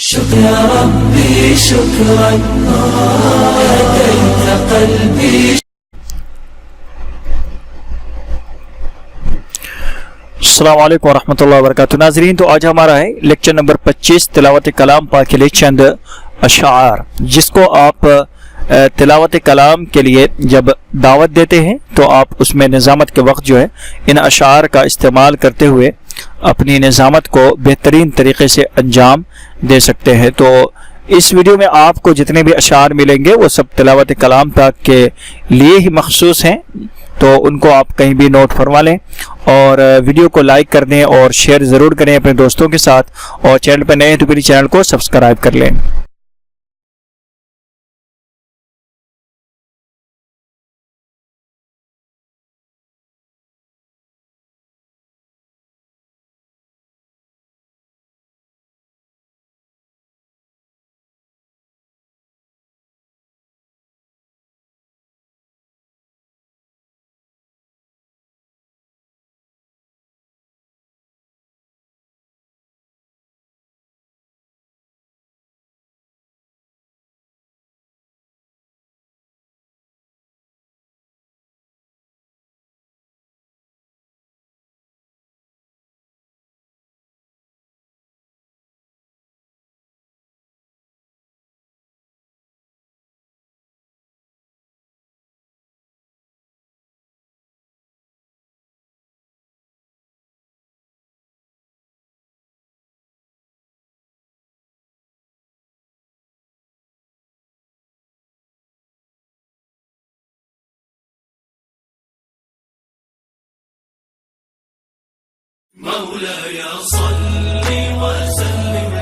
شكرا ربي شكرا هديت قلبي. السلام علیکم ورحمۃ اللہ وبرکاتہ. ناظرین، تو آج ہمارا ہے لیکچر نمبر 25 تلاوت کلام پاک کے لیے چند اشعار، جس کو آپ تلاوت کلام کے لیے جب دعوت دیتے ہیں تو آپ اس میں نظامت کے وقت جو ہے ان اشعار کا استعمال کرتے ہوئے اپنی نظامت کو بہترین طریقے سے انجام دے سکتے ہیں. تو اس ویڈیو میں آپ کو جتنے بھی اشعار ملیں گے وہ سب تلاوت کلام پاک کے لیے ہی مخصوص ہیں، تو ان کو آپ کہیں بھی نوٹ فرما لیں اور ویڈیو کو لائک کر دیں اور شیئر ضرور کریں اپنے دوستوں کے ساتھ، اور چینل پہ نئے ہیں تو پھر چینل کو سبسکرائب کر لیں. مولاي صل وسلم